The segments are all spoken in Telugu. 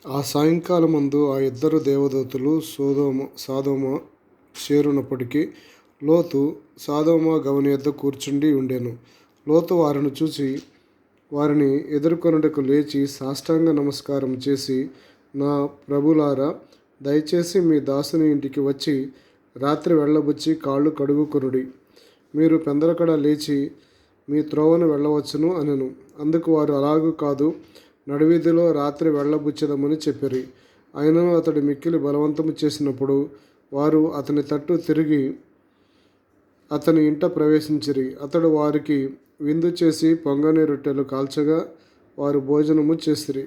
ఆ సాయంకాలమందు ఆ ఇద్దరు దేవదూతలు సొదొమ చేరునప్పటికి లోతు సొదొమ గవని యొద్ద కూర్చుండి ఉండెను. లోతు వారిని చూచి వారిని ఎదుర్కొనుటకు లేచి సాష్టాంగ నమస్కారం చేసి, నా ప్రభులారా, దయచేసి మీ దాసుని ఇంటికి వచ్చి రాత్రి వెళ్ళబుచ్చి కాళ్ళు కడుగుకొనుడి. మీరు పెందలకడ లేచి మీ త్రోవను వెళ్ళవచ్చును అనెను. అందుకు వారు, అలాగు కాదు, నడివీధిలో రాత్రి వెళ్ళబుచ్చెదమని చెప్పిరి. అయినను అతడు మిక్కిలి బలవంతము చేసినప్పుడు వారు అతని తట్టు తిరిగి అతని ఇంట ప్రవేశించిరి. అతడు వారికి విందు చేసి పొంగని రొట్టెలు కాల్చగా వారు భోజనము చేసిరి.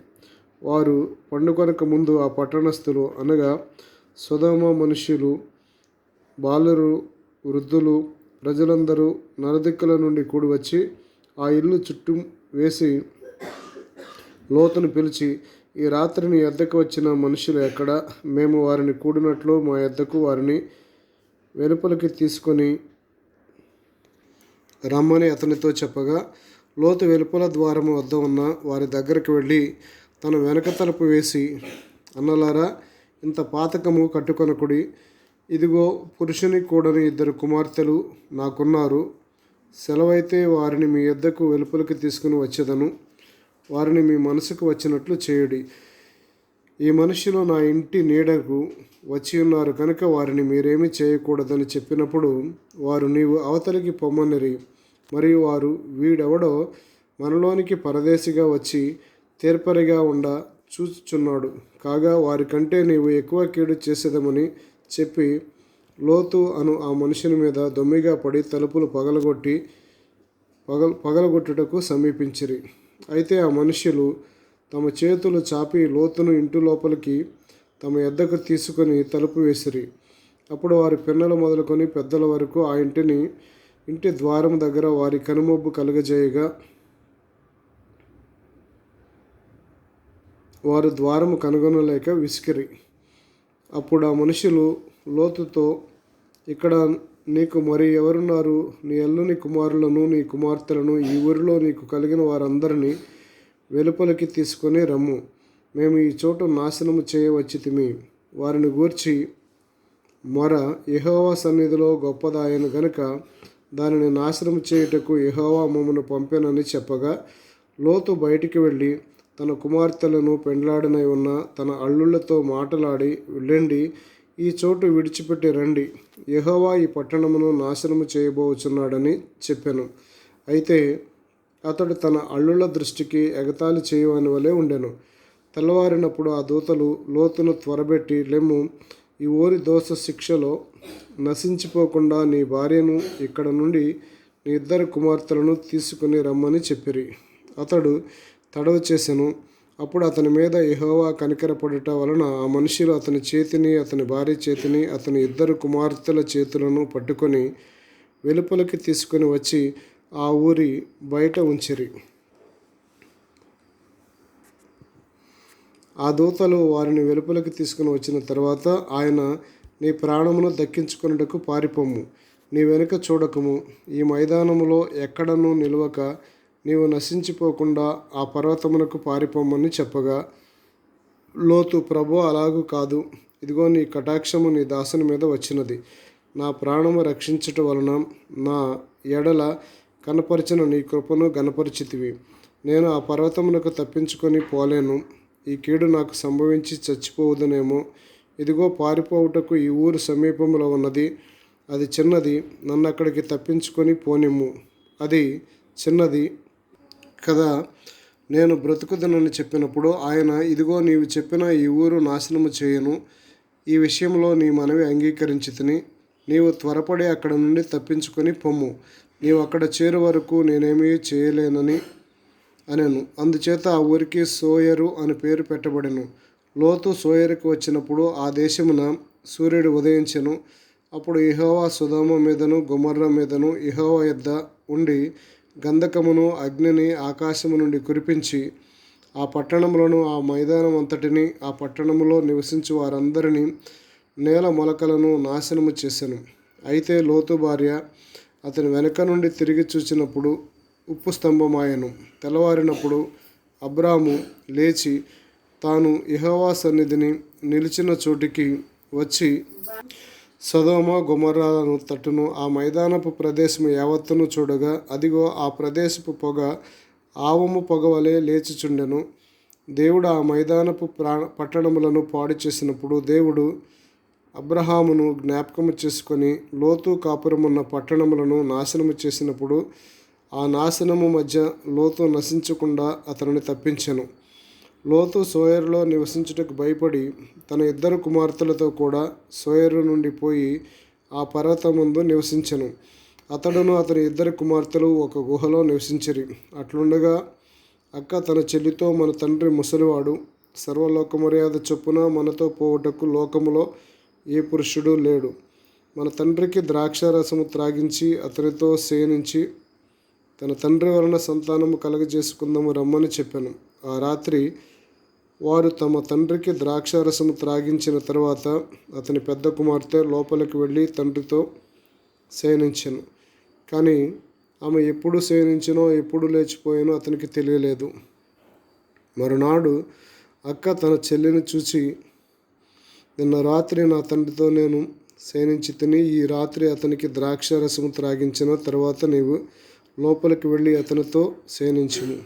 వారు పండుకొనక ముందు ఆ పట్టణస్థులు, అనగా సొదొమ మనుష్యులు, బాలురు, వృద్ధులు, ప్రజలందరూ నలుదిక్కుల నుండి కూడివచ్చి ఆ ఇల్లు చుట్టూ వేసి లోతును పిలిచి, ఈ రాత్రి నీ యొద్దకు వచ్చిన మనుషులు ఎక్కడ? మేము వారిని కూడినట్లు మా యొద్దకు వారిని వెలుపలికి తీసుకొని రమ్మని అతనితో చెప్పగా, లోతు వెలుపల ద్వారము వద్ద ఉన్న వారి దగ్గరికి వెళ్ళి తన వెనక తలుపు వేసి, అన్నలారా, ఇంత పాతకము కట్టుకొనకుడి. ఇదిగో, పురుషుని కూడని ఇద్దరు కుమార్తెలు నాకున్నారు. సెలవైతే వారిని మీ యొద్దకు వెలుపలికి తీసుకుని వచ్చేదను. వారిని మీ మనసుకు వచ్చినట్లు చేయుడి. ఈ మనుషులు నా ఇంటి నీడకు వచ్చి ఉన్నారు కనుక వారిని మీరేమీ చేయకూడదని చెప్పినప్పుడు వారు, నీవు అవతలికి పొమ్మనిరి. మరియు వారు, వీడెవడో మనలోనికి పరదేశిగా వచ్చి తీర్పరిగా ఉండ చూచుచున్నాడు. కాగా వారి కంటే నీవు ఎక్కువ కీడు చేసేదమని చెప్పి లోతు అను ఆ మనుషుని మీద దొమ్మిగా పడి తలుపులు పగలగొట్టుటకు సమీపించిరి. అయితే ఆ మనుష్యులు తమ చేతులు చాపి లోతును ఇంటి లోపలికి తమ యొద్దకు తీసుకొని తలుపు వేసిరి. అప్పుడు వారి పిన్నలు మొదలుకొని పెద్దల వరకు ఆ ఇంటి ద్వారం దగ్గర వారి కనుమొబ్బు కలుగజేయగా వారు ద్వారము కనుగొనలేక విసికిరి. అప్పుడు ఆ మనుషులు లోతుతో, ఇక్కడ నీకు మరి ఎవరున్నారు? నీ అల్లుని కుమారులను, నీ కుమార్తెలను, ఈ ఊరిలో నీకు కలిగిన వారందరినీ వెలుపలికి తీసుకొని రమ్ము. మేము ఈ చోటు నాశనము చేయవచ్చితిమి. వారిని గూర్చి మొర యెహోవా సన్నిధిలో గొప్పదాయను గనుక దానిని నాశనము చేయుటకు యెహోవా మమ్మను పంపెనని చెప్పగా, లోతు బయటికి వెళ్ళి తన కుమార్తెలను పెండ్లాడనై ఉన్న తన అల్లుళ్లతో మాటలాడి, వెళ్ళండి, ఈ చోటు విడిచిపెట్టి రండి, యెహోవా ఈ పట్టణమును నాశనము చేయబోచున్నాడని చెప్పెను. అయితే అతడు తన అల్లుళ్ళ దృష్టికి ఎగతాళి చేయువాని వలె ఉండెను. తెల్లవారినప్పుడు ఆ దూతలు లోతును త్వరబెట్టి, లెమ్ము, ఈ ఊరి దోష శిక్షలో నశించిపోకుండా నీ భార్యను, ఇక్కడ నుండి నీ ఇద్దరు కుమార్తెలను తీసుకుని రమ్మని చెప్పిరి. అతడు తడవు చేసెను. అప్పుడు అతని మీద యెహోవా కనికరపడుట వలన ఆ మనుషులు అతని చేతిని, అతని భార్య చేతిని, అతని ఇద్దరు కుమార్తెల చేతులను పట్టుకొని వెలుపలికి తీసుకొని వచ్చి ఆ ఊరి బయట ఉంచిరి. ఆ దూతలు వారిని వెలుపలికి తీసుకుని వచ్చిన తర్వాత ఆయన, నీ ప్రాణమును దక్కించుకొనుటకు పారిపోము, నీ వెనుక చూడకము, ఈ మైదానములో ఎక్కడనూ నిలువక నీవు నశించిపోకుండా ఆ పర్వతమునకు పారిపోమని చెప్పగా, లోతు, ప్రభు, అలాగూ కాదు, ఇదిగో నీ కటాక్షము నీ దాసుని మీద వచ్చినది. నా ప్రాణము రక్షించుట వలన నా ఎడల కనపరిచిన నీ కృపను గనపరిచితివి. నేను ఆ పర్వతమునకు తప్పించుకొని పోలేను. ఈ కీడు నాకు సంభవించి చచ్చిపోవుదనేమో. ఇదిగో, పారిపోవుటకు ఈ ఊరు సమీపంలో ఉన్నది. అది చిన్నది, నన్ను అక్కడికి తప్పించుకొని పోనిమ్ము. అది చిన్నది కదా, నేను బ్రతుకుదనని చెప్పినప్పుడు ఆయన, ఇదిగో, నీవు చెప్పిన ఈ ఊరు నాశనము చేయను. ఈ విషయంలో నీ మనవి అంగీకరించితిని. నీవు త్వరపడి అక్కడ నుండి తప్పించుకొని పొమ్ము. నీవు అక్కడ చేరు వరకు నేనేమీ చేయలేనని అనెను. అందుచేత ఆ ఊరికి సోయరు అని పేరు పెట్టబడెను. లోతు సోయరుకు వచ్చినప్పుడు ఆ దేశమున సూర్యుడు ఉదయించెను. అప్పుడు యెహోవా సొదొమ మీదను గొమొర్రా మీదను యెహోవా యొద్ద ఉండి గంధకమును అగ్నిని ఆకాశము నుండి కురిపించి ఆ పట్టణములను, ఆ మైదానం అంతటిని, ఆ పట్టణములో నివసించు వారందరినీ, నేల మొలకలను నాశనము చేసెను. అయితే లోతు భార్య అతని వెనక నుండి తిరిగి చూచినప్పుడు ఉప్పు స్తంభమాయెను. తెల్లవారినప్పుడు అబ్రాము లేచి తాను యెహోవా సన్నిధిని నిలిచిన చోటికి వచ్చి సొదొమ గొమొర్రాలను తట్టును ఆ మైదానపు ప్రదేశము యావత్తును చూడగా, అదిగో ఆ ప్రదేశపు పొగ ఆవము పొగ వలె లేచుచుండెను. దేవుడు ఆ మైదానపు పట్టణములను పాడు చేసినప్పుడు దేవుడు అబ్రహామును జ్ఞాపకము చేసుకొని లోతు కాపురమున్న పట్టణములను నాశనము చేసినప్పుడు ఆ నాశనము మధ్య లోతు నశించకుండా అతనిని తప్పించెను. లోతు సోయరులో నివసించుటకు భయపడి తన 2 కుమార్తెలతో కూడా సోయరు నుండి పోయి ఆ పర్వతమందు నివసించెను. అతడును అతని 2 కుమార్తెలు ఒక గుహలో నివసించిరి. అట్లుండగా అక్క తన చెల్లితో, మన తండ్రి ముసలివాడు, సర్వలోక మర్యాద చొప్పున మనతో పోవుటకు లోకములో ఏ పురుషుడు లేడు. మన తండ్రికి ద్రాక్షారసము త్రాగించి అతనితో శయనించి తన తండ్రి వలన సంతానము కలగజేసుకుందాము రమ్మని చెప్పాను. ఆ రాత్రి వారు తమ తండ్రికి ద్రాక్షారసము త్రాగించిన తర్వాత అతని పెద్ద కుమార్తె లోపలికి వెళ్ళి తండ్రితో శయనించెను. కానీ ఆమె ఎప్పుడు శయనించినో ఎప్పుడు లేచిపోయానో అతనికి తెలియలేదు. మరునాడు అక్క తన చెల్లిని చూచి, నిన్న రాత్రి నా తండ్రితో నేను శయనించి తిని ఈ రాత్రి అతనికి ద్రాక్షారసము త్రాగించిన తర్వాత నీవు లోపలికి వెళ్ళి అతనితో శయనించుము.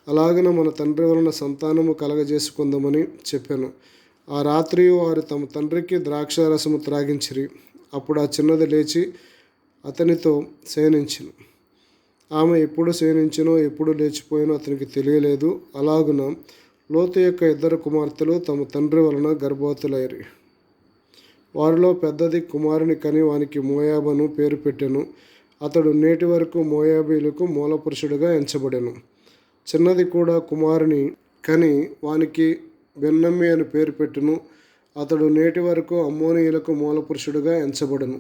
అలాగన మన తండ్రి వలన సంతానము కలగజేసుకుందామని చెప్పాను. ఆ రాత్రి వారు తమ తండ్రికి ద్రాక్షారసము త్రాగించిరి. అప్పుడు ఆ చిన్నది లేచి అతనితో శయనించెను. ఆమె ఎప్పుడు శయనించినో ఎప్పుడు లేచిపోయినో అతనికి తెలియలేదు. అలాగున లోతు యొక్క 2 కుమార్తెలు తమ తండ్రి వలన గర్భవతులైరి. వారిలో పెద్దది కుమారుని కని వానికి మోయాబు అను పేరు పెట్టెను. అతడు నేటి వరకు మోయాబీలకు మూలపురుషుడిగా ఎంచబడెను. చిన్నది కూడా కుమారుని కని వానికి బెన్నమ్మి అని పేరు పెట్టెను. అతడు నేటి వరకు అమ్మోనీయులకు మూలపురుషుడిగా ఎంచబడెను.